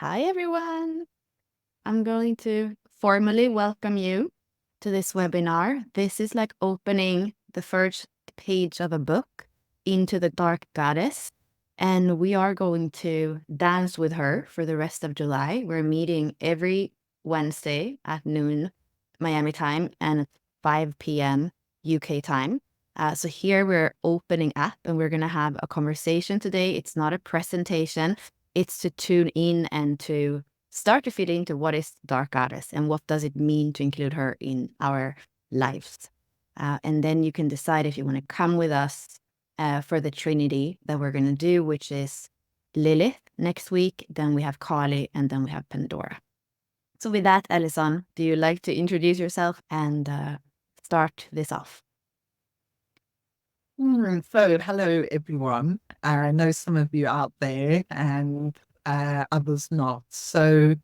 Hi, everyone. I'm going to formally welcome you to this webinar. This is like opening the first page of a book into the Dark Goddess. And we are going to dance with her for the rest of July. We're meeting every Wednesday at noon Miami time and at 5 p.m. UK time. So here we're opening up and we're going to have a conversation today. It's not a presentation. It's to tune in and to start to fit into what is Dark Goddess and what does it mean to include her in our lives. And then you can decide if you want to come with us for the trinity that we're going to do, which is Lilith next week. Then we have Kaali, and then we have Pandora. So with that, Alison, do you like to introduce yourself and start this off? So, hello everyone. I know some of you out there and others not. So,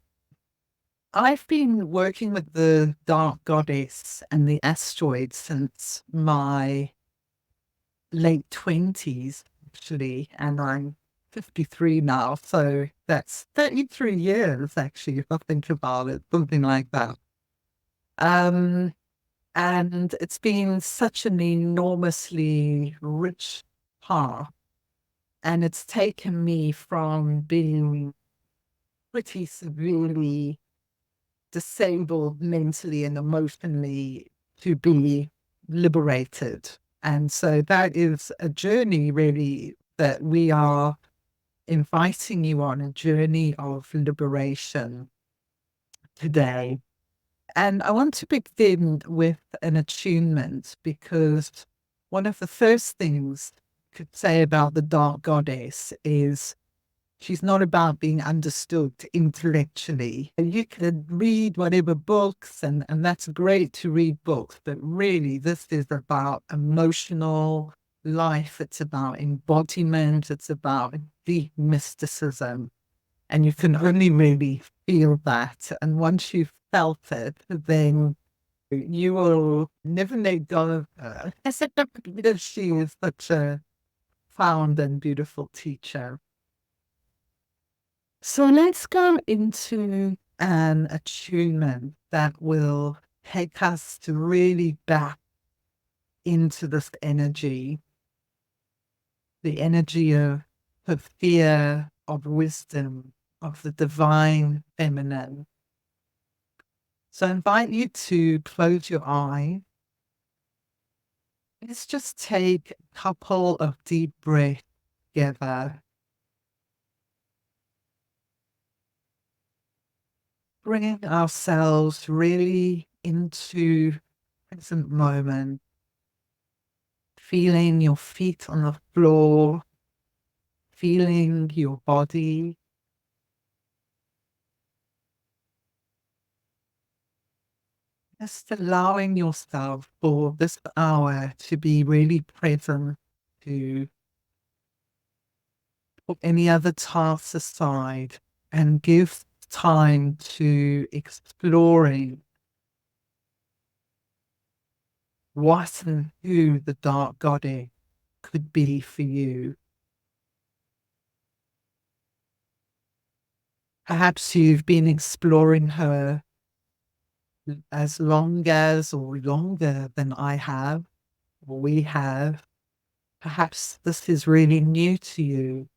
I've been working with the Dark Goddess and the Asteroids since my late 20s, actually, and I'm 53 now. So, that's 33 years, actually, if I think about it, something like that. And it's been such an enormously rich path. And it's taken me from being pretty severely disabled mentally and emotionally to be liberated. And so that is a journey, really, that we are inviting you on, a journey of liberation today. And I want to begin with an attunement because one of the first things I could say about the Dark Goddess is she's not about being understood intellectually. You can read whatever books, and that's great to read books, but really this is about emotional life. It's about embodiment. It's about deep mysticism. And you can only really feel that. And once you've felt it, then you will never let go of her. Because she is such a profound and beautiful teacher. So let's go into an attunement that will take us to really back into this energy, the energy of fear, of wisdom, of the divine feminine. So I invite you to close your eyes. Let's just take a couple of deep breaths together. Bringing ourselves really into present moment. Feeling your feet on the floor, feeling your body. Just allowing yourself for this hour to be really present, to put any other tasks aside and give time to exploring what and who the Dark Goddess could be for you. Perhaps you've been exploring her as long as or longer than I have, or we have. Perhaps this is really new to you.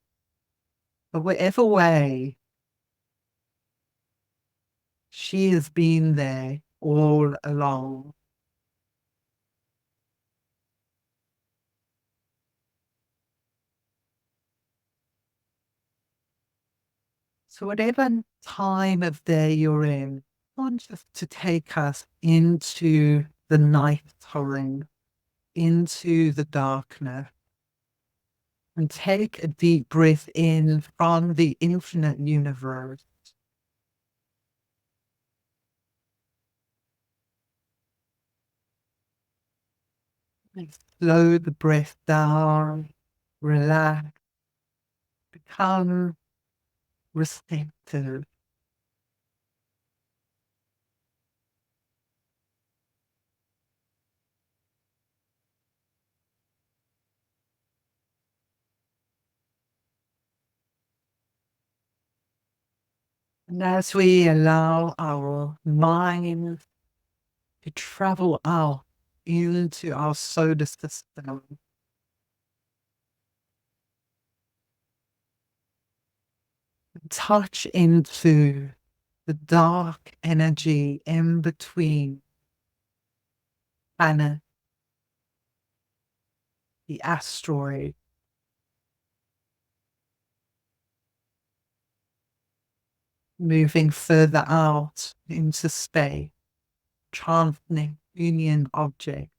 But whatever way, she has been there all along. So whatever time of day you're in, I want just to take us into the night time, into the darkness, and take a deep breath in from the infinite universe. And slow the breath down, relax, become receptive. And as we allow our mind to travel out into our solar system, touch into the dark energy in between planet, the asteroid, moving further out into space, trans-Neptunian object.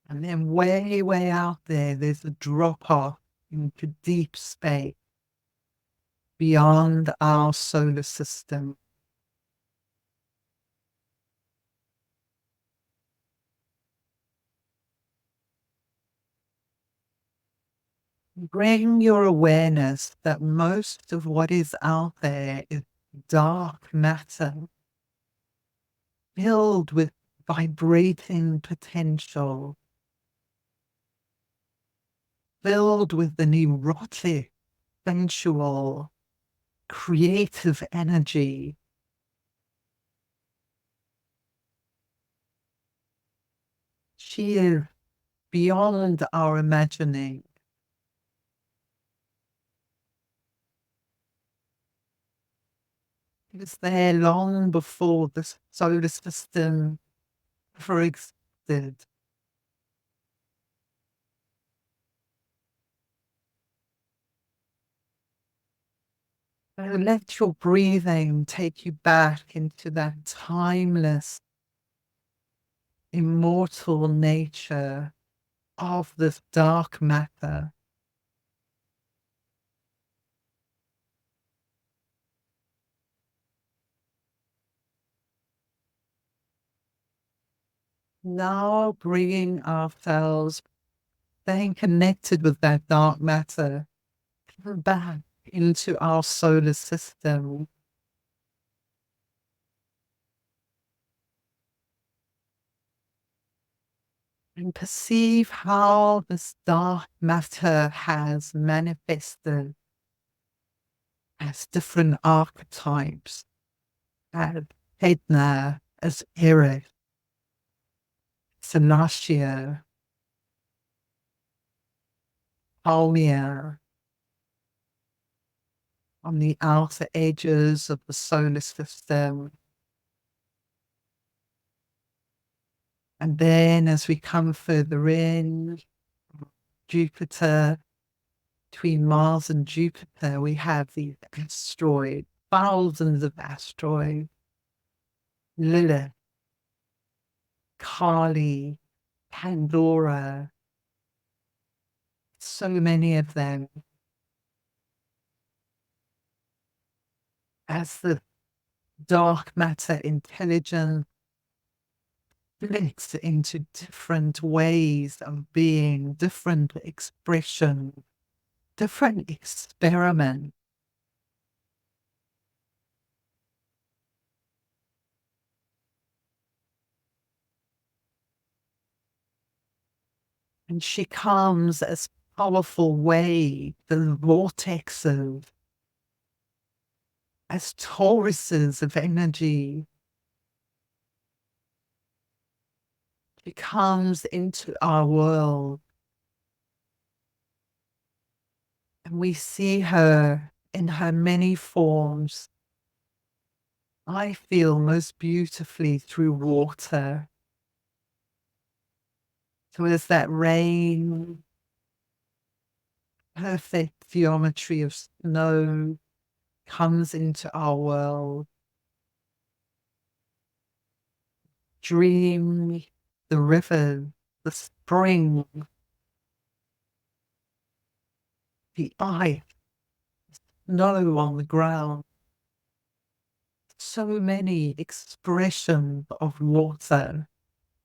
And then way, way out there's a drop off into deep space beyond our solar system. Bring your awareness that most of what is out there is dark matter filled with vibrating potential, filled with the neurotic, sensual, creative energy. She is beyond our imagining. It was there long before the solar system ever existed. So let your breathing take you back into that timeless, immortal nature of this dark matter. Now bringing ourselves, staying connected with that dark matter, back into our solar system. And perceive how this dark matter has manifested as different archetypes, as Edna, as Eris, Sanashia, Palmia, on the outer edges of the solar system. And then as we come further in, Jupiter, between Mars and Jupiter, we have these asteroids, thousands of asteroids, Lilith, Kaali, Pandora, so many of them. As the dark matter intelligence splits into different ways of being, different expression, different experiment. And she comes as powerful waves, the vortexes, as toruses of energy. She comes into our world. And we see her in her many forms. I feel most beautifully through water. So as that rain, perfect geometry of snow comes into our world, dream the river, the spring, the ice, snow on the ground. So many expressions of water,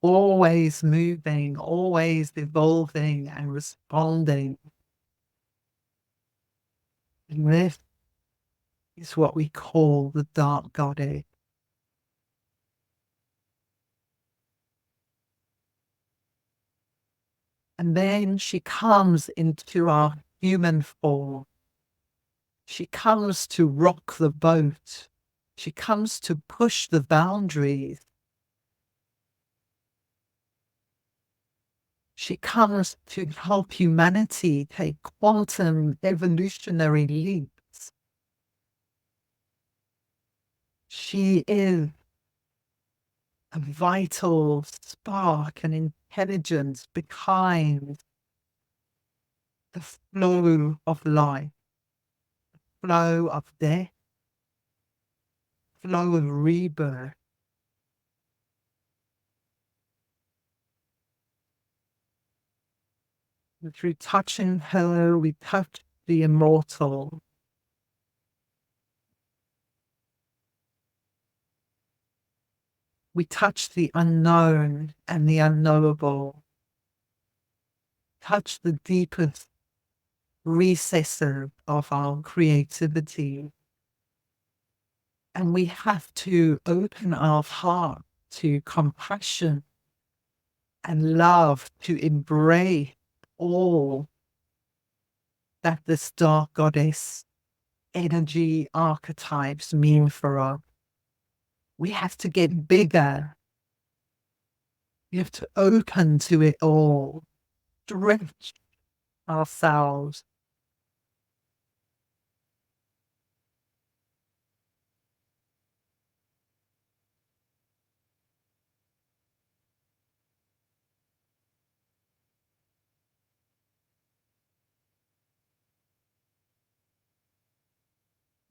always moving, always evolving and responding. And this is what we call the dark goddess. And then she comes into our human form. She comes to rock the boat. She comes to push the boundaries. She comes to help humanity take quantum evolutionary leaps. She is a vital spark and intelligence behind the flow of life, flow of death, flow of rebirth. And through touching her, we touch the immortal. We touch the unknown and the unknowable. Touch the deepest recesses of our creativity. And we have to open our heart to compassion and love, to embrace all that this dark goddess energy archetypes mean for us. We have to get bigger. We have to open to it all, stretch ourselves.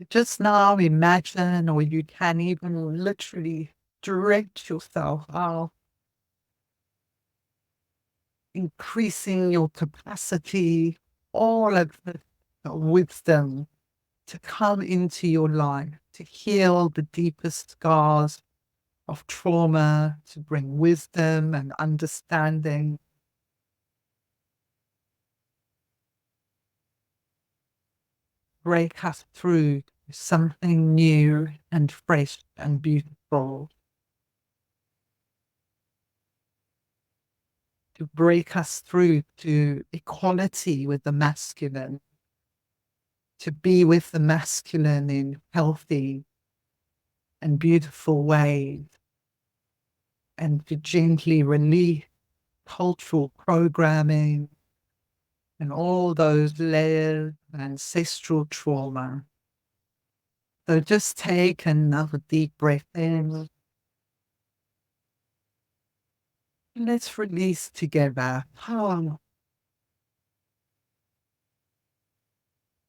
Just now imagine, or you can even literally direct yourself out, increasing your capacity, all of the wisdom to come into your life, to heal the deepest scars of trauma, to bring wisdom and understanding. Break us through to something new and fresh and beautiful. To break us through to equality with the masculine. To be with the masculine in healthy and beautiful ways. And to gently release cultural programming and all those layers of ancestral trauma. So just take another deep breath in. And let's release together.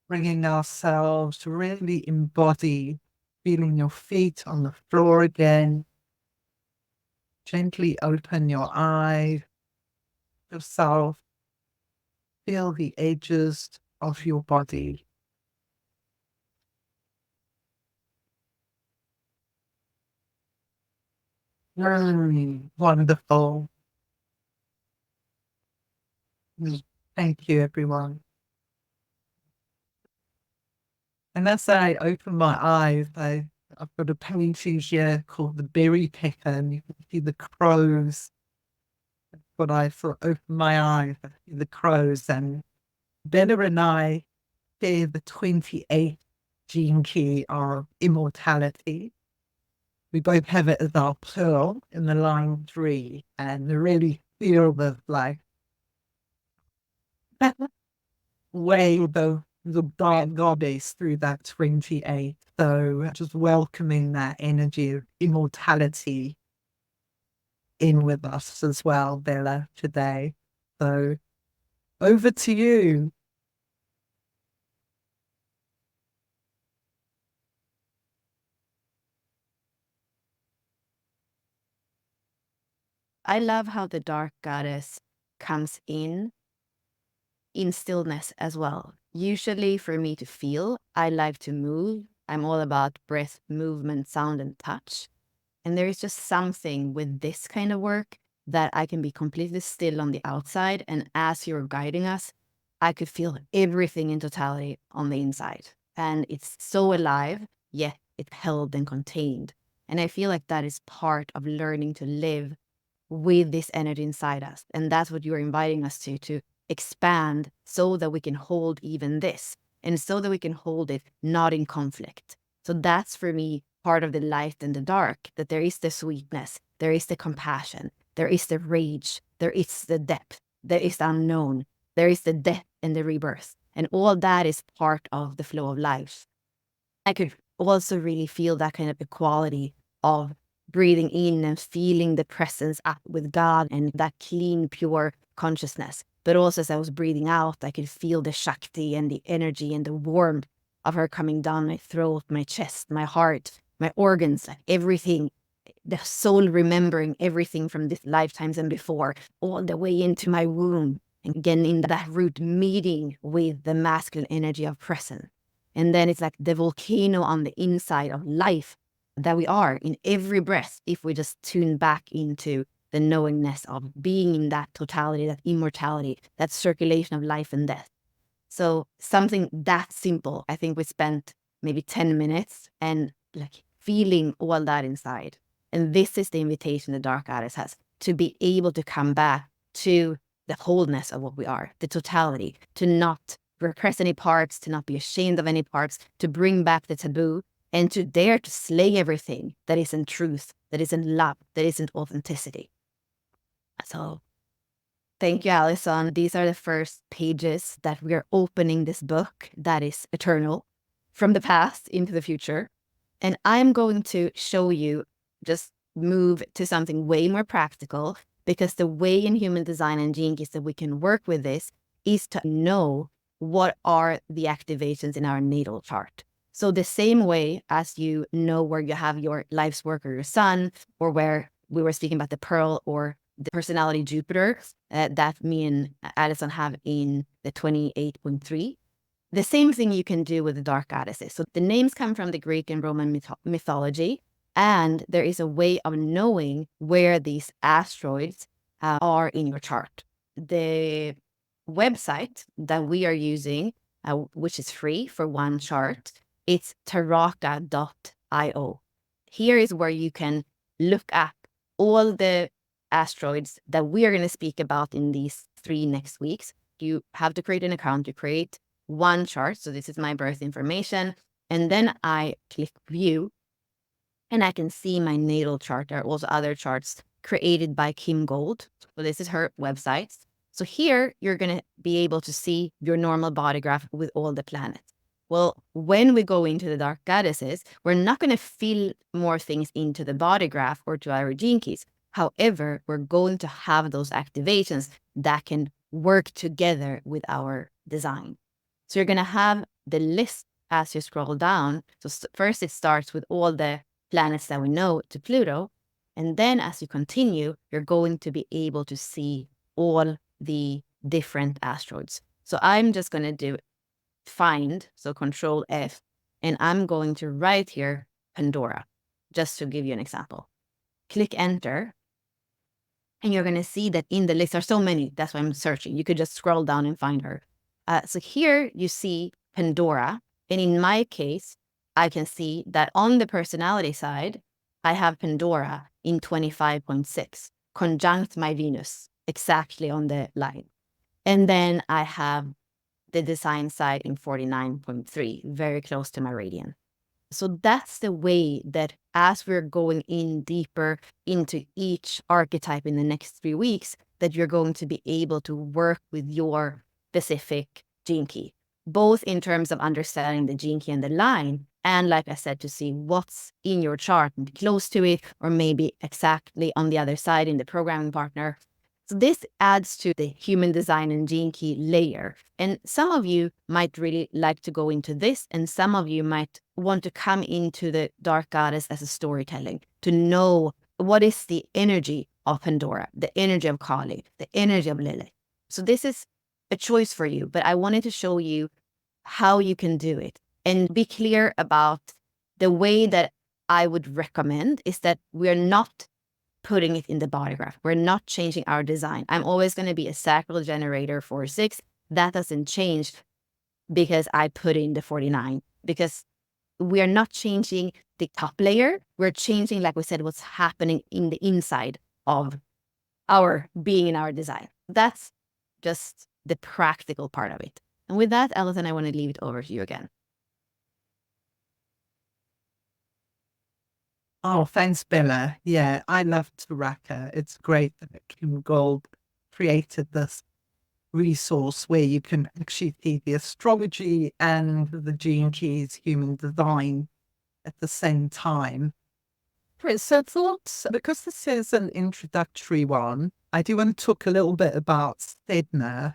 Bringing ourselves to really embody, feeling your feet on the floor again. Gently open your eyes, yourself. Feel the edges of your body. Wonderful. Thank you, everyone. And as I open my eyes, I've got a painting here called The Berry Pecker, and you can see the crows. But I sort of open my eyes, I see the crows, and Bella and I share the 28th gene key of immortality. We both have it as our pearl in the line 3, and we really feel the like wave of the dark goddess through that 28. So just welcoming that energy of immortality in with us as well, Bella, today. So over to you. I love how the dark goddess comes in stillness as well. Usually for me to feel, I like to move. I'm all about breath, movement, sound, and touch. And there is just something with this kind of work that I can be completely still on the outside. And as you're guiding us, I could feel everything in totality on the inside. And it's so alive, yet it's held and contained. And I feel like that is part of learning to live with this energy inside us. And that's what you're inviting us to expand so that we can hold even this, and so that we can hold it not in conflict. So that's for me part of the light and the dark, that there is the sweetness, there is the compassion, there is the rage, there is the depth, there is the unknown, there is the death and the rebirth. And all that is part of the flow of life. I could also really feel that kind of equality of breathing in and feeling the presence up with God and that clean, pure consciousness. But also as I was breathing out, I could feel the Shakti and the energy and the warmth of her coming down my throat, my chest, my heart, my organs, like everything, the soul remembering everything from these lifetimes and before, all the way into my womb. And again, in that root meeting with the masculine energy of presence. And then it's like the volcano on the inside of life that we are in every breath, if we just tune back into the knowingness of being in that totality, that immortality, that circulation of life and death. So something that simple, I think we spent maybe 10 minutes and like feeling all that inside. And this is the invitation the Dark Goddess has, to be able to come back to the wholeness of what we are, the totality, to not repress any parts, to not be ashamed of any parts, to bring back the taboo, and to dare to slay everything that isn't truth, that isn't love, that isn't authenticity. So thank you, Alison. These are the first pages that we are opening this book that is eternal, from the past into the future. And I'm going to show you, just move to something way more practical, because the way in human design and gene keys that we can work with this is to know what are the activations in our natal chart. So the same way as you know where you have your life's work or your sun, or where we were speaking about the pearl or the personality Jupiter, that me and Addison have in the 28.3. The same thing you can do with the dark goddesses. So the names come from the Greek and Roman mythology, and there is a way of knowing where these asteroids are in your chart. The website that we are using, which is free for one chart, it's taraka.io. Here is where you can look up all the asteroids that we are going to speak about in these 3 next weeks. You have to create an account to create one chart. So this is my birth information. And then I click view and I can see my natal chart. There are also other charts created by Kim Gold. So this is her website. So here you're going to be able to see your normal body graph with all the planets. Well, when we go into the dark goddesses, we're not going to fill more things into the body graph or to our gene keys. However, we're going to have those activations that can work together with our design. So you're going to have the list as you scroll down. So first it starts with all the planets that we know to Pluto. And then as you continue, you're going to be able to see all the different asteroids. So I'm just going to do find, so Control F, and I'm going to write here Pandora, just to give you an example. Click enter. And you're going to see that in the list, there are so many. That's why I'm searching. You could just scroll down and find her. So here you see Pandora. And in my case, I can see that on the personality side, I have Pandora in 25.6, conjunct my Venus, exactly on the line. And then I have the design side in 49.3, very close to my radian. So that's the way that as we're going in deeper into each archetype in the next 3 weeks, that you're going to be able to work with your specific gene key, both in terms of understanding the gene key and the line, and like I said, to see what's in your chart and close to it, or maybe exactly on the other side in the programming partner. So this adds to the human design and gene key layer. And some of you might really like to go into this, and some of you might want to come into the dark goddess as a storytelling, to know what is the energy of Pandora, the energy of Kaali, the energy of Lilith. So this is a choice for you, but I wanted to show you how you can do it and be clear about the way that I would recommend is that we're not putting it in the body graph. We're not changing our design. I'm always going to be a sacral generator 4/6. That doesn't change because I put in the 49, because we are not changing the top layer. We're changing, like we said, what's happening in the inside of our being in our design. That's just the practical part of it. And with that, Alison, I want to leave it over to you again. Oh, thanks, Bella. Yeah, I love Taraka. It's great that Kim Gold created this resource where you can actually see the astrology and the gene keys human design at the same time. So thoughts, because this is an introductory one, I do want to talk a little bit about Sedna,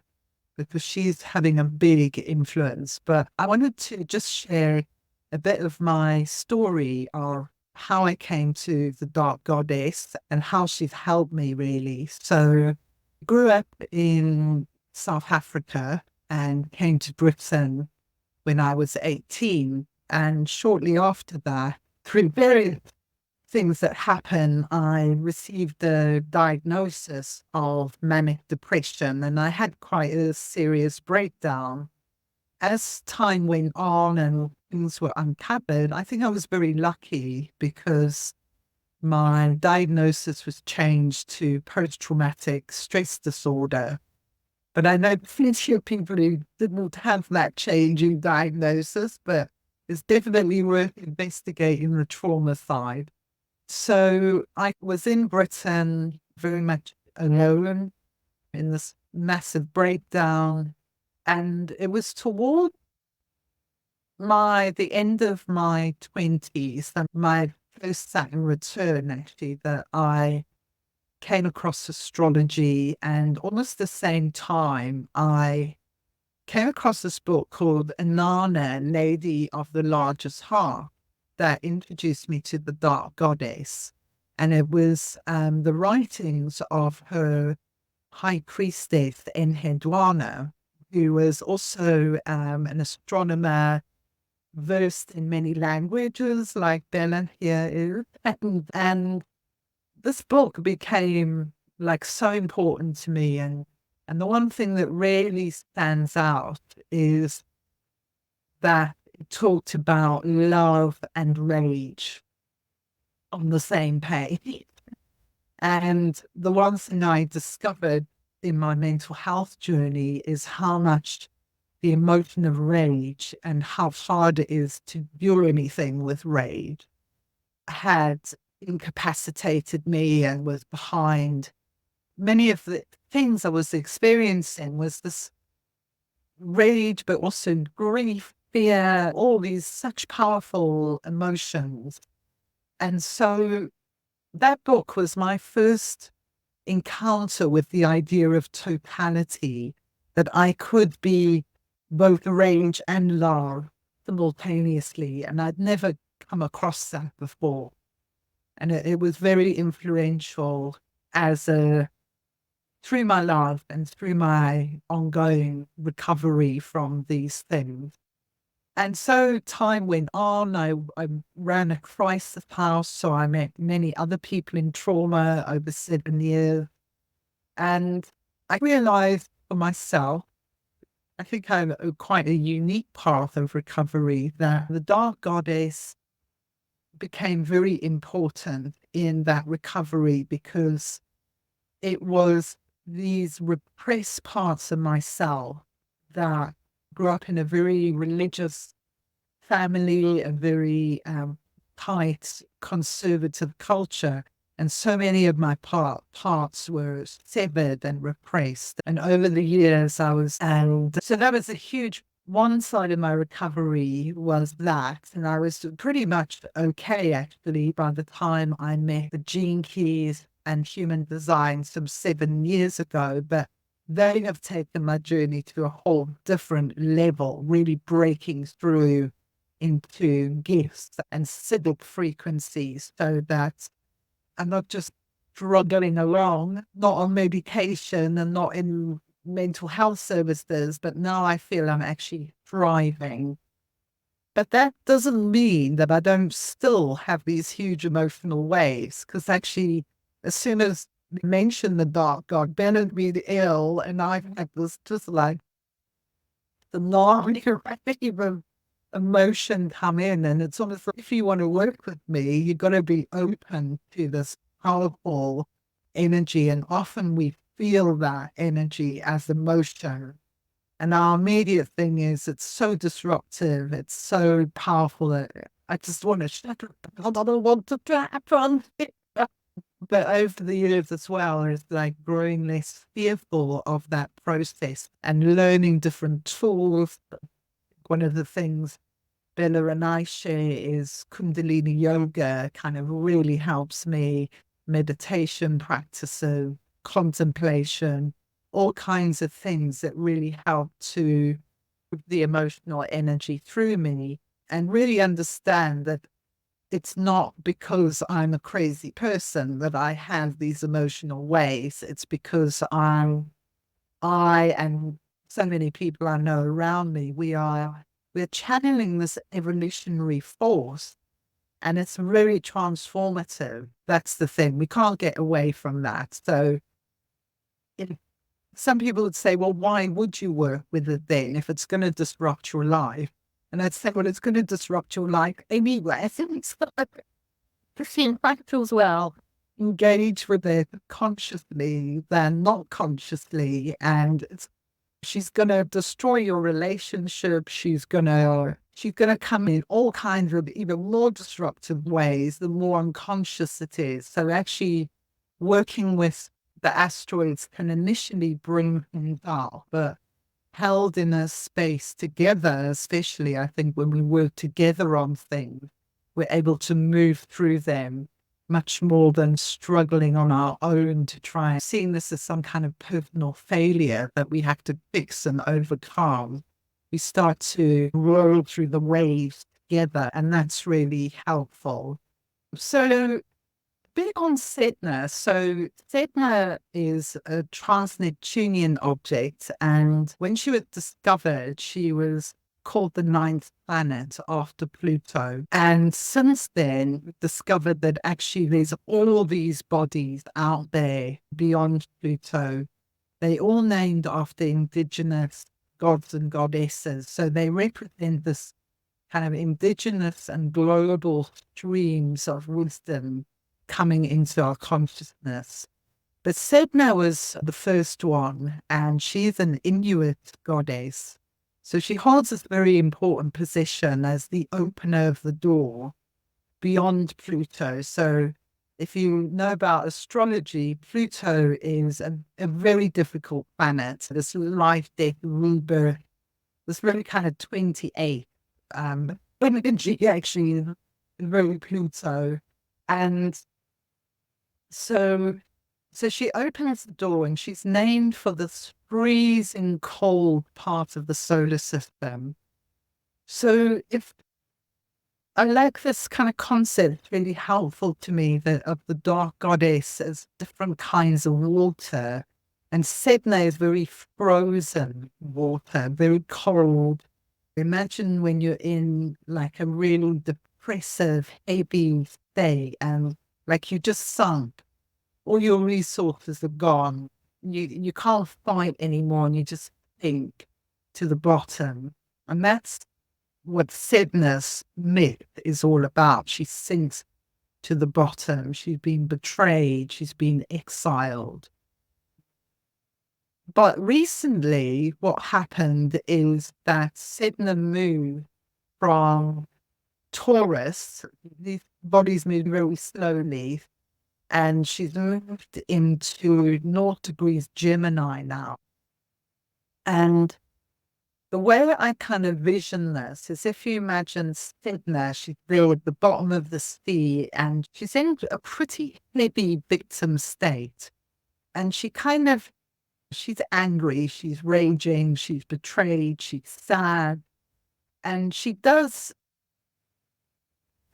because she's having a big influence. But I wanted to just share a bit of my story of how I came to the Dark Goddess and how she's helped me, really. So I grew up in South Africa and came to Britain when I was 18. And shortly after that, through various things that happen, I received a diagnosis of manic depression, and I had quite a serious breakdown. As time went on and things were uncovered, I think I was very lucky because my diagnosis was changed to post-traumatic stress disorder. But I know plenty of people who didn't have that change in diagnosis, but it's definitely worth investigating the trauma side. So I was in Britain very much alone in this massive breakdown. And it was toward the end of my 20s, and my first Saturn return, actually, that I came across astrology. And almost the same time, I came across this book called Inanna, Lady of the Largest Heart, that introduced me to the Dark Goddess. And it was the writings of her high priestess, Enheduanna, who was also an astronomer, versed in many languages, like Bella here is. And this book became like so important to me. And the one thing that really stands out is that it talked about love and rage on the same page. And the one thing I discovered in my mental health journey is how much the emotion of rage and how hard it is to do anything with rage had incapacitated me and was behind many of the things I was experiencing. Was this rage, but also grief, fear, all these such powerful emotions. And so that book was my first encounter with the idea of totality, that I could be both rage and love simultaneously. And I'd never come across that before. And it was very influential through my life and through my ongoing recovery from these things. And so time went on. I ran a crisis house, so I met many other people in trauma over 7 years. And I realized for myself, I think I'm quite a unique path of recovery, that the Dark Goddess became very important in that recovery, because it was these repressed parts of myself that grew up in a very religious family, a very tight conservative culture. And so many of my parts were severed and repressed. And over the years, and so that was a huge, one side of my recovery was that. And I was pretty much okay, actually, by the time I met the gene keys and human design some 7 years ago. But they have taken my journey to a whole different level, really breaking through into gifts and civic frequencies, so that I'm not just struggling along, not on medication and not in mental health services, but now I feel I'm actually thriving. But that doesn't mean that I don't still have these huge emotional waves, because actually, as soon as we mention the dark god, Bennett being ill, and I've had this just like the non-negative emotion come in. And it's almost like, if you want to work with me, you've got to be open to this powerful energy. And often we feel that energy as emotion. And our immediate thing is it's so disruptive, it's so powerful that I just want to shut up. I don't want to happen. But over the years as well, it's like growing less fearful of that process and learning different tools. One of the things Bella and I share is Kundalini yoga kind of really helps me, meditation practices, contemplation, all kinds of things that really help to put the emotional energy through me and really understand that it's not because I'm a crazy person that I have these emotional ways. It's because I and so many people I know around me, we're channeling this evolutionary force and it's very transformative. That's the thing. We can't get away from that. So some people would say, well, why would you work with it then if it's going to disrupt your life? And I'd say, well, it's going to disrupt your life anyway. So it's like percent as well. Engage with it consciously than not consciously. And she's going to destroy your relationship. She's going to come in all kinds of even more disruptive ways, the more unconscious it is. So actually working with the asteroids can initially bring things up, but held in a space together, especially I think when we work together on things, we're able to move through them much more than struggling on our own to try and seeing this as some kind of personal failure that we have to fix and overcome. We start to roll through the waves together, and that's really helpful. So bit on Sedna. So Sedna is a trans-Neptunian object, and when she was discovered, she was called the ninth planet after Pluto. And since then, we've discovered that actually there's all these bodies out there beyond Pluto. They all named after indigenous gods and goddesses. So they represent this kind of indigenous and global streams of wisdom coming into our consciousness. But Sedna was the first one, and she's an Inuit goddess. So she holds this very important position as the opener of the door beyond Pluto. So if you know about astrology, Pluto is a very difficult planet. This life, death, rebirth, this really kind of 28 energy actually very Pluto. And so she opens the door and she's named for this freezing cold part of the solar system. So if I like this kind of concept, really helpful to me, that of the dark goddess as different kinds of water. And Sedna is very frozen water, very cold. Imagine when you're in like a really depressive, heavy state and like you just sunk, all your resources are gone. You can't fight anymore and you just sink to the bottom. And that's what Sedna's myth is all about. She sinks to the bottom. She's been betrayed. She's been exiled. But recently, what happened is that Sedna moved from Taurus, these bodies move very slowly, and she's moved into 0 degrees Gemini now. And the way I kind of vision this is if you imagine Sedna, she's there at the bottom of the sea, and she's in a pretty heavy victim state. And she's angry, she's raging, she's betrayed, she's sad. And she does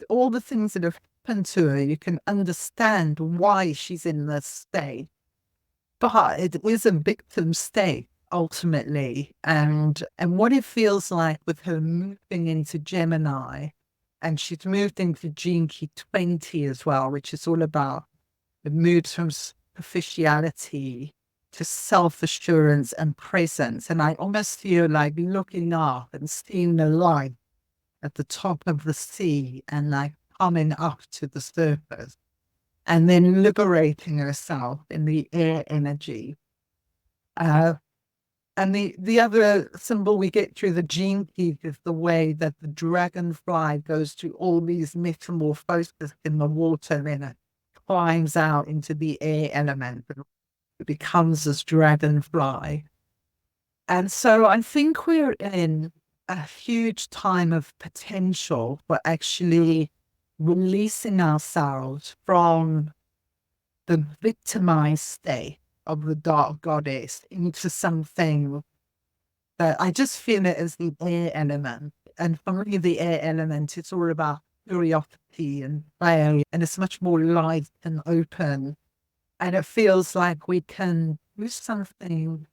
all the things that have happened to her. You can understand why she's in this state. But it is a victim state ultimately. And what it feels like with her moving into Gemini, and she's moved into Gene Key 20 as well, which is all about the moves from superficiality to self-assurance and presence. And I almost feel like looking up and seeing the light at the top of the sea and like coming up to the surface and then liberating herself in the air energy. Uh, and the other symbol we get through the gene key is the way that the dragonfly goes through all these metamorphoses in the water, and then it climbs out into the air element and it becomes this dragonfly. And so I think we're in a huge time of potential for actually releasing ourselves from the victimized state of the dark goddess into something that I just feel it as the air element. And for me, the air element, it's all about curiosity and play, and it's much more light and open. And it feels like we can do something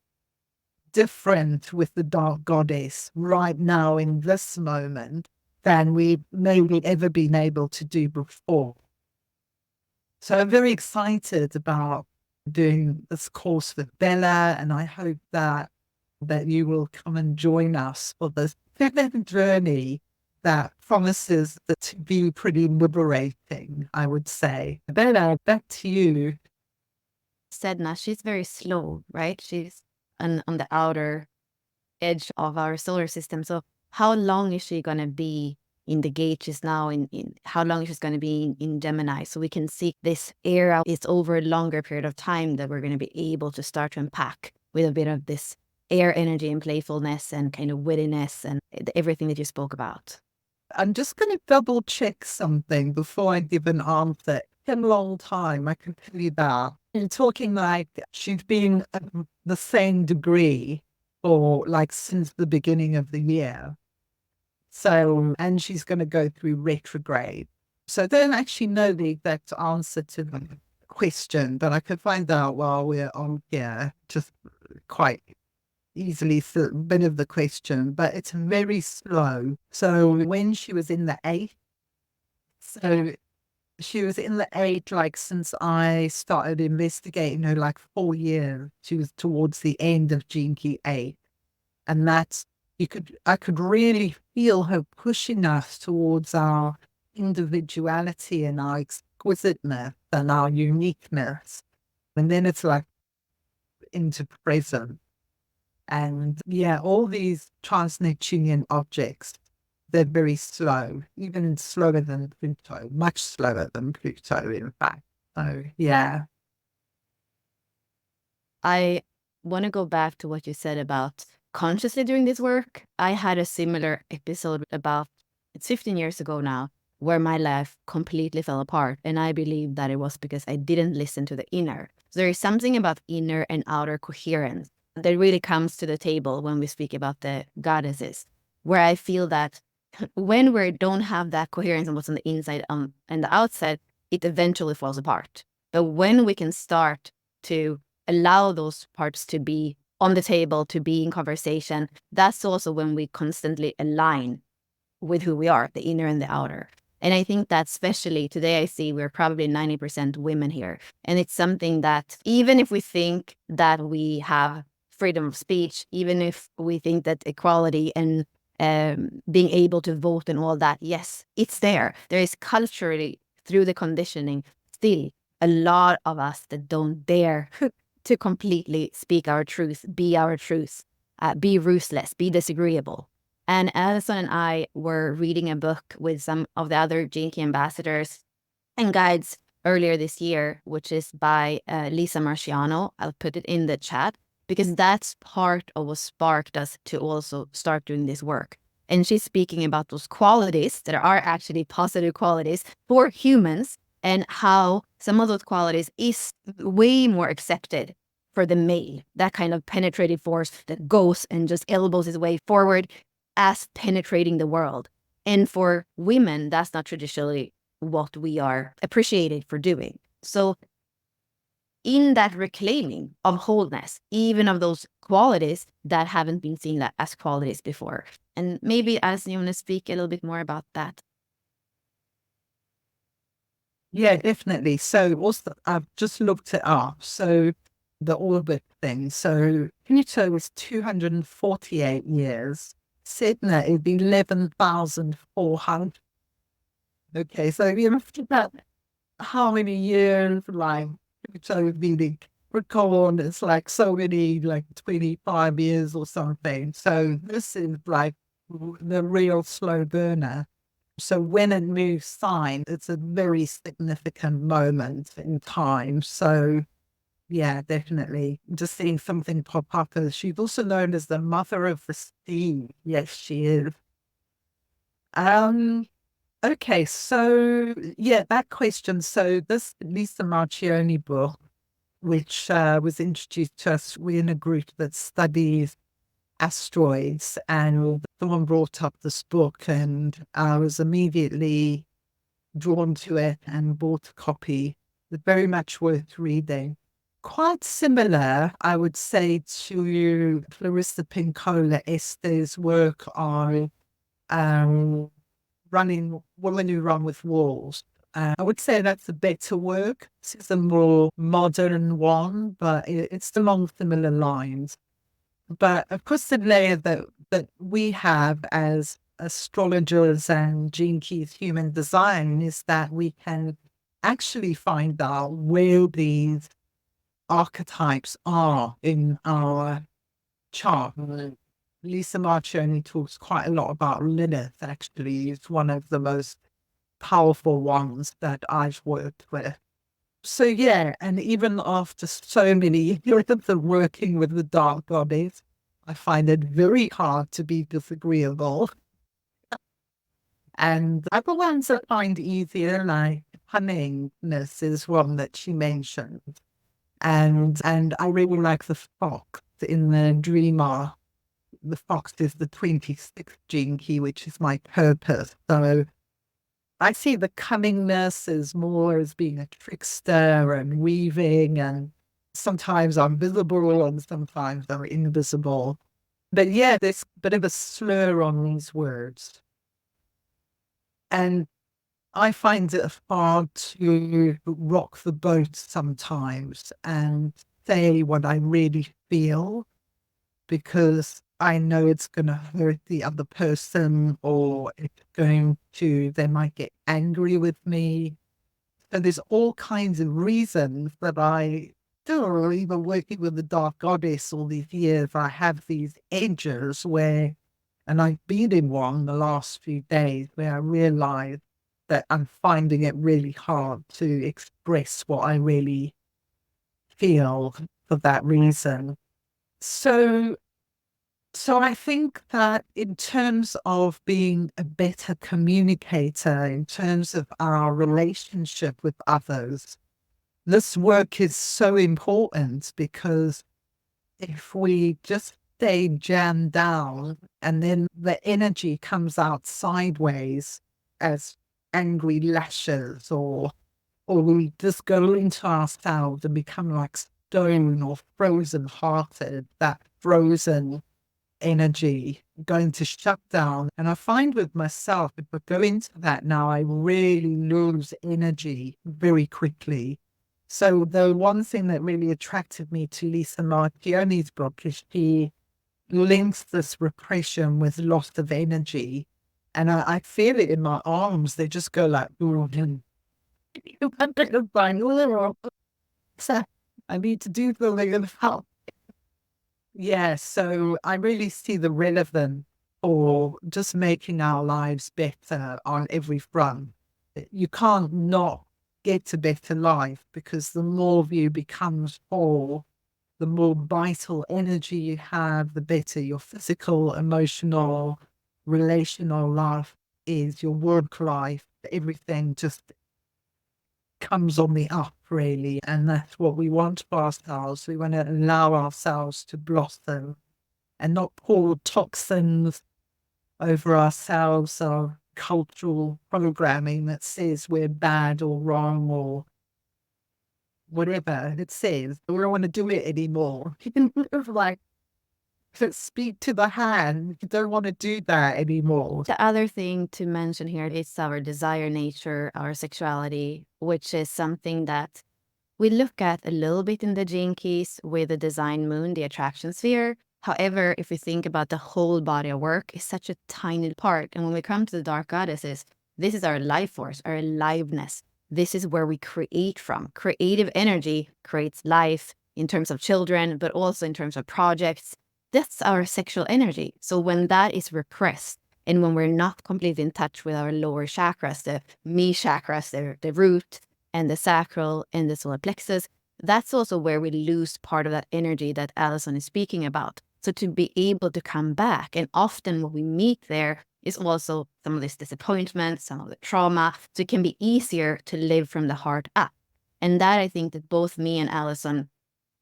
different with the dark goddess right now in this moment than we've maybe ever been able to do before. So I'm very excited about doing this course with Bella, and I hope that you will come and join us for this journey that promises to be pretty liberating, I would say. Bella, back to you. Sedna, she's very slow, right? She's on the outer edge of our solar system. So how long is she going to be in the gate? She's now in how long is she going to be in Gemini? So we can see this era is over a longer period of time that we're going to be able to start to unpack with a bit of this air energy and playfulness and kind of wittiness and everything that you spoke about. I'm just going to double check something before I give an answer. In a long time, I can tell you that. You're talking like she's been at the same degree for like since the beginning of the year. So, and she's going to go through retrograde. So I don't actually know the exact answer to the question, but I could find out while we're on here, just quite easily a bit of the question, but it's very slow. So when she was in the eighth, so she was in the eighth, like since I started investigating her, like 4 years. She was towards the end of Gene Key 8. And that's, I could really feel her pushing us towards our individuality and our exquisiteness and our uniqueness. And then it's like into present. And yeah, all these trans-Neptunian objects, they're very slow, even slower than Pluto, much slower than Pluto, in fact. So, yeah. I want to go back to what you said about consciously doing this work. I had a similar episode about, it's 15 years ago now, where my life completely fell apart. And I believe that it was because I didn't listen to the inner. So there is something about inner and outer coherence that really comes to the table when we speak about the goddesses, where I feel that when we don't have that coherence on what's on the inside and the outside, it eventually falls apart. But when we can start to allow those parts to be on the table, to be in conversation, that's also when we constantly align with who we are, the inner and the outer. And I think that especially today, I see we're probably 90% women here. And it's something that even if we think that we have freedom of speech, even if we think that equality and being able to vote and all that, yes, it's there. There is culturally, through the conditioning, still a lot of us that don't dare to completely speak our truth, be be ruthless, be disagreeable. And Alison and I were reading a book with some of the other Gene Key ambassadors and guides earlier this year, which is by Lisa Marchiano. I'll put it in the chat because that's part of what sparked us to also start doing this work. And she's speaking about those qualities that are actually positive qualities for humans and how some of those qualities is way more accepted for the male, that kind of penetrative force that goes and just elbows his way forward as penetrating the world. And for women, that's not traditionally what we are appreciated for doing. So in that reclaiming of wholeness, even of those qualities that haven't been seen as qualities before. And maybe as you want to speak a little bit more about that. Yeah, definitely. So also, I've just looked it up. So the orbit thing. So Pluto was 248 years. Sedna is 11,400. Okay, so you have to about how many years like Pluto would be Capricorn is like so many, like 25 years or something. So this is like the real slow burner. So when it moves sign, it's a very significant moment in time. So yeah, definitely. Just seeing something pop up. She's also known as the mother of the sea. Yes, she is. Um, okay, so yeah, that question. So this Lisa Marchioni book, which was introduced to us, we're in a group that studies asteroids, and someone brought up this book, and I was immediately drawn to it and bought a copy. It's very much worth reading. Quite similar, I would say, to Clarissa Pinkola Estes' work on um, running Women Who Run with Wolves. I would say that's a better work. This is a more modern one, but it's along similar lines. But of course, the layer that we have as astrologers and Gene Keys human design is that we can actually find out where these archetypes are in our chart. Lisa Marchioni talks quite a lot about Lilith, actually. It's one of the most powerful ones that I've worked with. So yeah, and even after so many years of working with the dark goddess, I find it very hard to be disagreeable. And other ones I find easier, like cunningness is one that she mentioned. And I really like the fox in the dreamer. The fox is the 26th gene key, which is my purpose. So I see the cunningness as more as being a trickster and weaving, and sometimes I'm visible and sometimes I'm invisible. But yeah, there's a bit of a slur on these words. And I find it hard to rock the boat sometimes and say what I really feel, because I know it's going to hurt the other person, or they might get angry with me. And there's all kinds of reasons that I still, even working with the dark goddess all these years, I have these edges where, and I've been in one the last few days where I realize that I'm finding it really hard to express what I really feel for that reason. So I think that in terms of being a better communicator, in terms of our relationship with others, this work is so important, because if we just stay jammed down and then the energy comes out sideways as angry lashes, or we just go into ourselves and become like stone or frozen hearted, that frozen energy going to shut down. And I find with myself, if I go into that now, I really lose energy very quickly. So the one thing that really attracted me to Lisa Marchioni's book is she links this repression with loss of energy. And I feel it in my arms. They just go like, so I need to do something about. Yeah, so I really see the relevance for just making our lives better on every front. You can't not get a better life, because the more of you becomes whole, the more vital energy you have, the better your physical, emotional, relational life is, your work life, everything just comes on the up, really. And that's what we want for ourselves. We want to allow ourselves to blossom and not pour toxins over ourselves or cultural programming that says we're bad or wrong or whatever it says. We don't want to do it anymore. Like, speak to the hand. You don't want to do that anymore. The other thing to mention here is our desire nature, our sexuality, which is something that we look at a little bit in the Gene Keys with the design moon, the attraction sphere. However, if we think about the whole body of work, it's such a tiny part. And when we come to the dark goddesses, this is our life force, our aliveness. This is where we create from. Creative energy creates life in terms of children, but also in terms of projects. That's our sexual energy. So when that is repressed, and when we're not completely in touch with our lower chakras, the me chakras, the root and the sacral and the solar plexus, that's also where we lose part of that energy that Alison is speaking about. So to be able to come back, and often what we meet there is also some of this disappointment, some of the trauma. So it can be easier to live from the heart up. And that, I think that both me and Alison,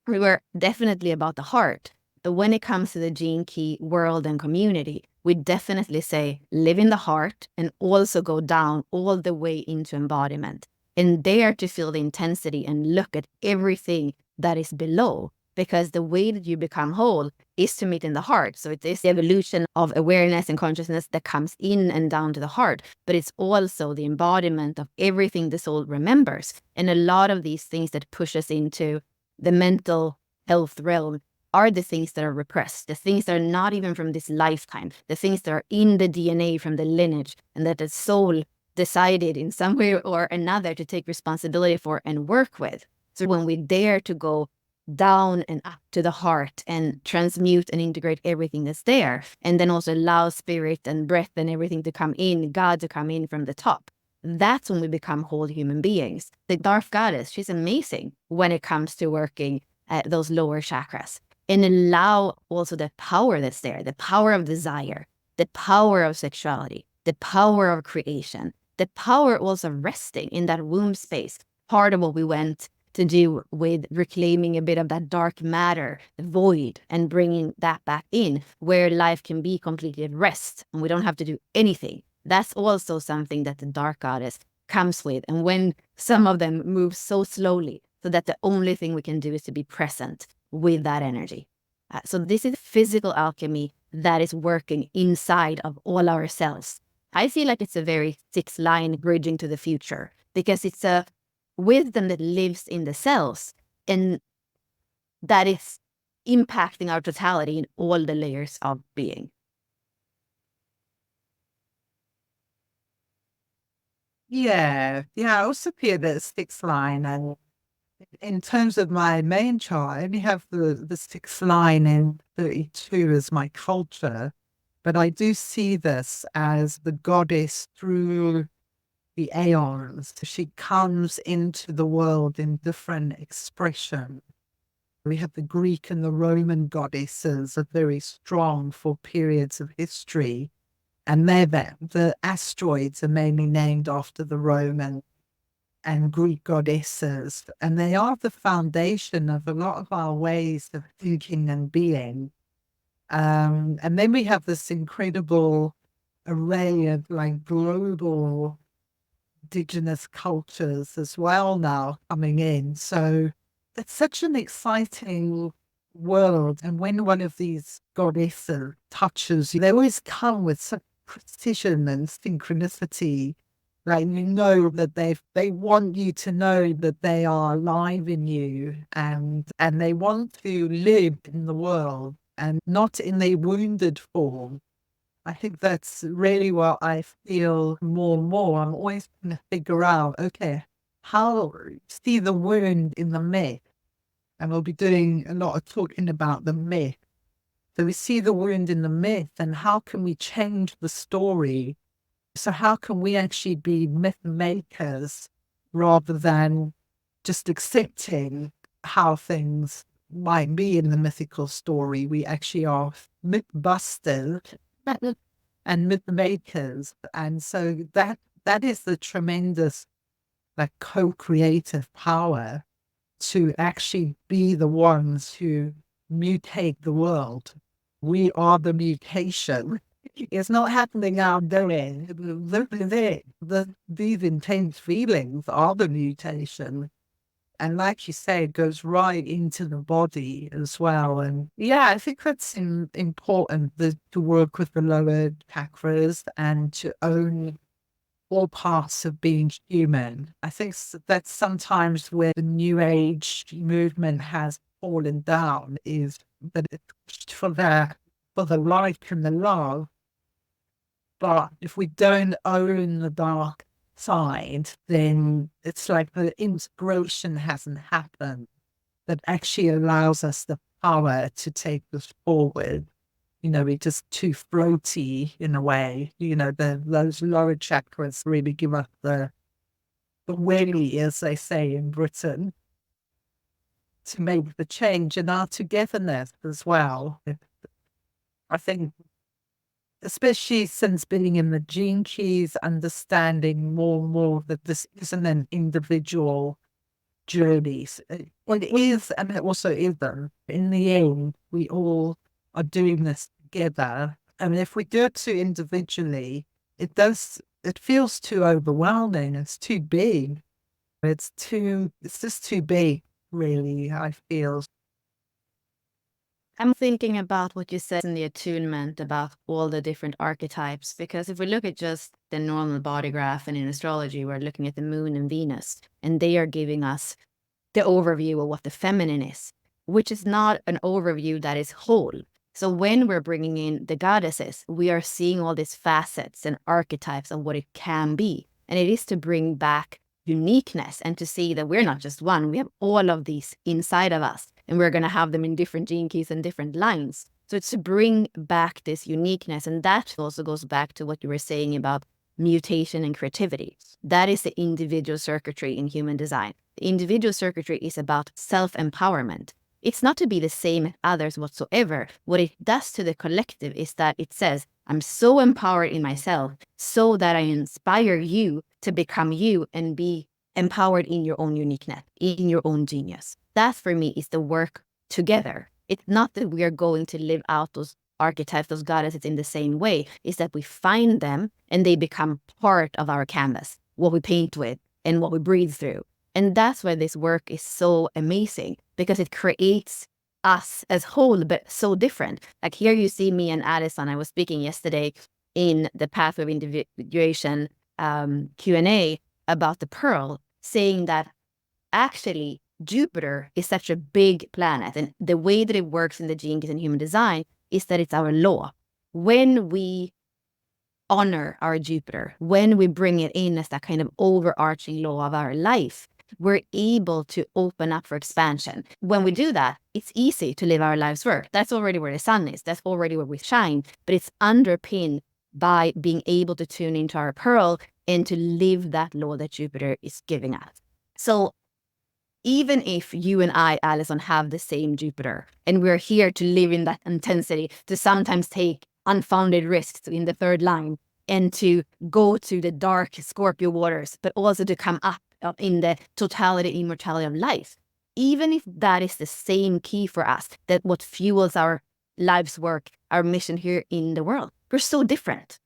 we were definitely about the heart. But when it comes to the Gene Key world and community, we definitely say live in the heart and also go down all the way into embodiment and dare to feel the intensity and look at everything that is below. Because the way that you become whole is to meet in the heart. So it is the evolution of awareness and consciousness that comes in and down to the heart. But it's also the embodiment of everything the soul remembers. And a lot of these things that push us into the mental health realm are the things that are repressed, the things that are not even from this lifetime, the things that are in the DNA from the lineage, and that the soul decided in some way or another to take responsibility for and work with. So when we dare to go down and up to the heart and transmute and integrate everything that's there, and then also allow spirit and breath and everything to come in, God to come in from the top, that's when we become whole human beings. The dark goddess, she's amazing when it comes to working at those lower chakras, and allow also the power that's there, the power of desire, the power of sexuality, the power of creation, the power also of resting in that womb space. Part of what we went to do with reclaiming a bit of that dark matter, the void, and bringing that back in where life can be completely at rest and we don't have to do anything. That's also something that the dark goddess comes with. And when some of them move so slowly, so that the only thing we can do is to be present with that energy. So this is physical alchemy that is working inside of all our cells. I feel like it's a very 6-line bridging to the future, because it's a wisdom that lives in the cells and that is impacting our totality in all the layers of being. Yeah, I also feel that 6-line, and in terms of my main chart, I only have the 6-line in 32 as my culture, but I do see this as the goddess through the aeons. She comes into the world in different expression. We have the Greek and the Roman goddesses are very strong for periods of history. And the asteroids are mainly named after the Roman and Greek goddesses. And they are the foundation of a lot of our ways of thinking and being. And then we have this incredible array of like global indigenous cultures as well now coming in. So it's such an exciting world. And when one of these goddesses touches you, they always come with such precision and synchronicity. Like, you know that they want you to know that they are alive in you, and they want to live in the world and not in a wounded form. I think that's really what I feel more and more. I'm always trying to figure out, okay, how see the wound in the myth. And we'll be doing a lot of talking about the myth. So we see the wound in the myth, and how can we change the story? So how can we actually be myth makers rather than just accepting how things might be in the mythical story? We actually are myth busters and myth makers. And so that is the tremendous like co-creative power to actually be the ones who mutate the world. We are the mutation. It's not happening out there. These intense feelings are the mutation. And like you say, it goes right into the body as well. And yeah, I think that's important to work with the lower chakras and to own all parts of being human. I think that's sometimes where the New Age movement has fallen down, is that it's for the light and the love. But if we don't own the dark side, then it's like the inspiration hasn't happened. that actually allows us the power to take this forward. We're just too floaty in a way. Those lower chakras really give us the willy, as they say in Britain, to make the change in our togetherness as well. I think, especially since being in the Gene Keys, understanding more and more that this isn't an individual journey. Well, it is, and it also isn't. In the end, we all are doing this together. And if we do it too individually, it feels too overwhelming. It's too big. It's just too big, really, I feel. I'm thinking about what you said in the attunement about all the different archetypes, because if we look at just the normal body graph and in astrology, we're looking at the moon and Venus, and they are giving us the overview of what the feminine is, which is not an overview that is whole. So when we're bringing in the goddesses, we are seeing all these facets and archetypes of what it can be. And it is to bring back uniqueness and to see that we're not just one, we have all of these inside of us, and we're going to have them in different gene keys and different lines. So it's to bring back this uniqueness. And that also goes back to what you were saying about mutation and creativity. That is the individual circuitry in human design. The individual circuitry is about self-empowerment. It's not to be the same as others whatsoever. What it does to the collective is that it says, I'm so empowered in myself so that I inspire you to become you and be empowered in your own uniqueness, in your own genius. That for me is the work together. It's not that we are going to live out those archetypes, those goddesses in the same way. It's that we find them and they become part of our canvas, what we paint with and what we breathe through. And that's why this work is so amazing, because it creates us as whole, but so different. Like here you see me and Addison. I was speaking yesterday in the Path of Individuation Q&A about the pearl, saying that actually Jupiter is such a big planet. And the way that it works in the gene keys and human design is that it's our law. When we honor our Jupiter, when we bring it in as that kind of overarching law of our life, we're able to open up for expansion. When we do that, it's easy to live our life's work. That's already where the sun is. That's already where we shine. But it's underpinned by being able to tune into our pearl and to live that law that Jupiter is giving us. So even if you and I, Alison, have the same Jupiter, and we're here to live in that intensity, to sometimes take unfounded risks in the third line, and to go to the dark Scorpio waters, but also to come up in the totality, immortality of life. Even if that is the same key for us, that what fuels our life's work, our mission here in the world, we're so different.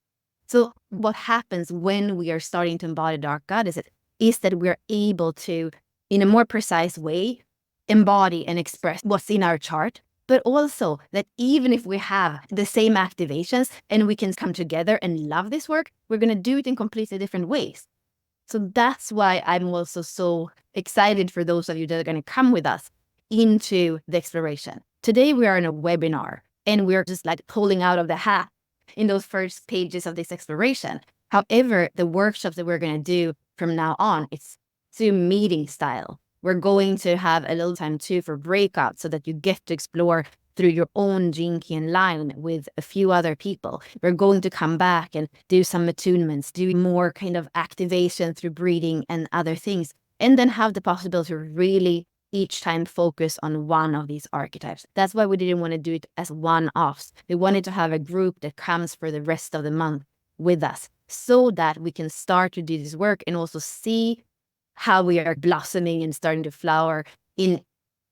So what happens when we are starting to embody dark goddesses is that we're able to, in a more precise way, embody and express what's in our chart, but also that even if we have the same activations and we can come together and love this work, we're going to do it in completely different ways. So that's why I'm also so excited for those of you that are going to come with us into the exploration. Today we are in a webinar and we're just like pulling out of the hat in those first pages of this exploration. However, the workshops that we're going to do from now on, it's Zoom meeting style. We're going to have a little time too for breakouts so that you get to explore through your own gene key and line with a few other people. We're going to come back and do some attunements, do more kind of activation through breathing and other things, and then have the possibility to really each time focus on one of these archetypes. That's why we didn't want to do it as one-offs. We wanted to have a group that comes for the rest of the month with us so that we can start to do this work and also see how we are blossoming and starting to flower in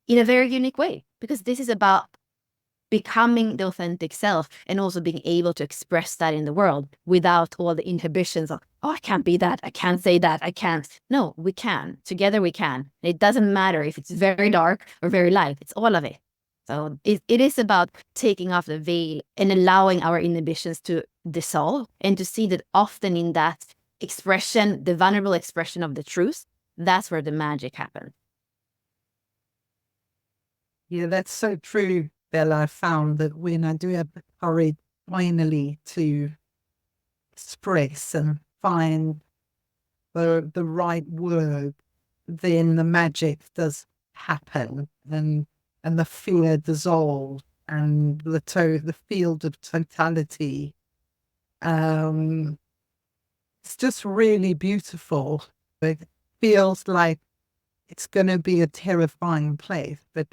a very unique way, because this is about becoming the authentic self and also being able to express that in the world without all the inhibitions of, oh, I can't be that, I can't say that, I can't. No, we can. Together we can. And it doesn't matter if it's very dark or very light, it's all of it. So it is about taking off the veil and allowing our inhibitions to dissolve and to see that often in that expression, the vulnerable expression of the truth, that's where the magic happens. Yeah, that's so true, Bella. I found that when I do have the courage finally to express and find the right word, then the magic does happen, and the fear dissolve, and the field of totality. It's just really beautiful. It feels like it's going to be a terrifying place, but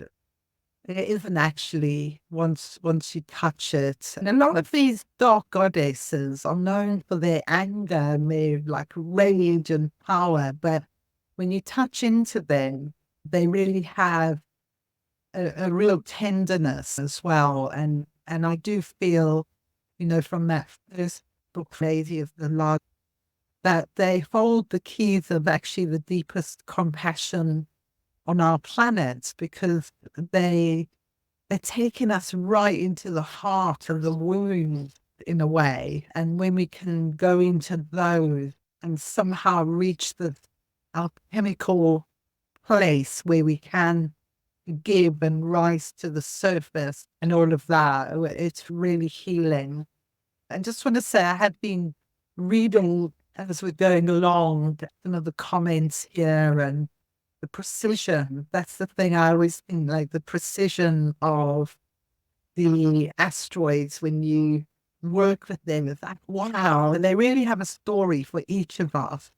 it isn't actually once you touch it. And a lot of these dark goddesses are known for their anger and their like rage and power, but when you touch into them, they really have a real tenderness as well. And I do feel, from that first book, Lady of the Lodge, that they hold the keys of actually the deepest compassion on our planet, because they're taking us right into the heart of the wound in a way. And when we can go into those and somehow reach the alchemical place where we can give and rise to the surface and all of that, it's really healing. I just want to say, I had been reading as we're going along some of the comments here, and the precision. That's the thing I always think, like the precision of the asteroids when you work with them. It's like, wow. And they really have a story for each of us.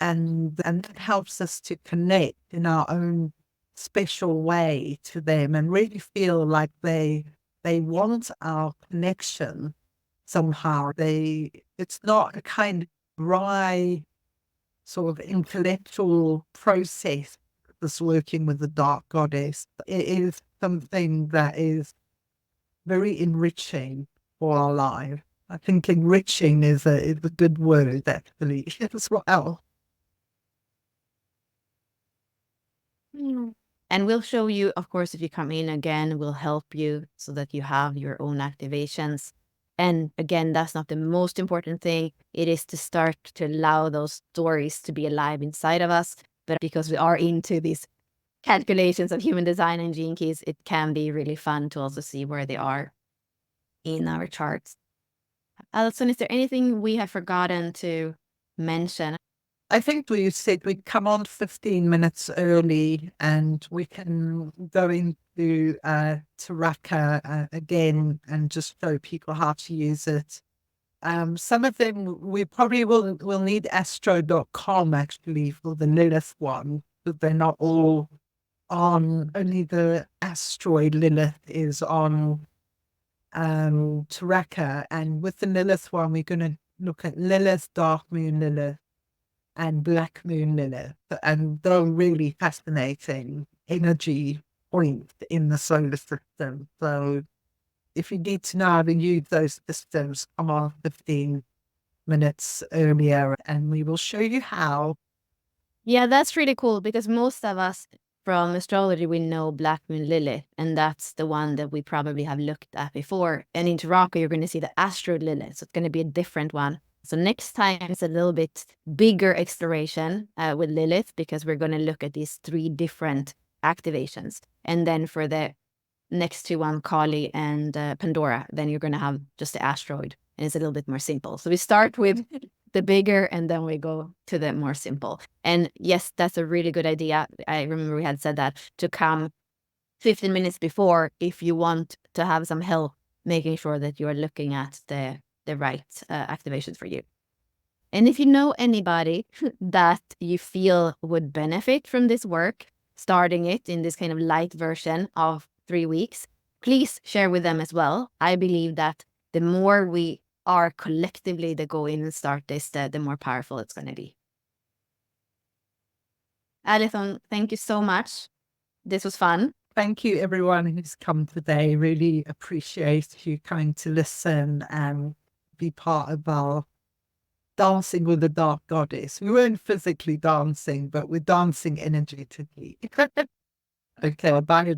And that helps us to connect in our own special way to them and really feel like they want our connection somehow. It's not a kind of dry sort of intellectual process that's working with the dark goddess. It is something that is very enriching for our life. I think enriching is a good word, actually, as well. And we'll show you, of course, if you come in again, we'll help you so that you have your own activations. And again, that's not the most important thing. It is to start to allow those stories to be alive inside of us. But because we are into these calculations of human design and gene keys, it can be really fun to also see where they are in our charts. Alison, is there anything we have forgotten to mention? I think we said we'd come on 15 minutes early, and we can go into Taraka again and just show people how to use it. Some of them we probably will need astro.com actually for the Lilith one, but they're not all on. Only the asteroid Lilith is on Taraka, and with the Lilith one, we're going to look at Lilith, Dark Moon Lilith, and Black Moon Lilith, and they're really fascinating energy points in the solar system. So if you need to know how to use those systems, come on 15 minutes earlier and we will show you how. Yeah, that's really cool, because most of us from astrology, we know Black Moon Lilith, and that's the one that we probably have looked at before. And in Taraka, you're going to see the Asteroid Lilith, so it's going to be a different one. So next time it's a little bit bigger exploration with Lilith, because we're going to look at these 3 different activations. And then for the next 2 one, Kaali and Pandora, then you're going to have just the asteroid, and it's a little bit more simple. So we start with the bigger, and then we go to the more simple. And yes, that's a really good idea. I remember we had said that to come 15 minutes before if you want to have some help making sure that you are looking at the right activations for you. And if you know anybody that you feel would benefit from this work, starting it in this kind of light version of 3 weeks, please share with them as well. I believe that the more we are collectively that go in and start this, the more powerful it's going to be. Alison, thank you so much. This was fun. Thank you, everyone who's come today. Really appreciate you coming to listen and be part of our dancing with the dark goddess. We weren't physically dancing, but we're dancing energetically. Okay, bye.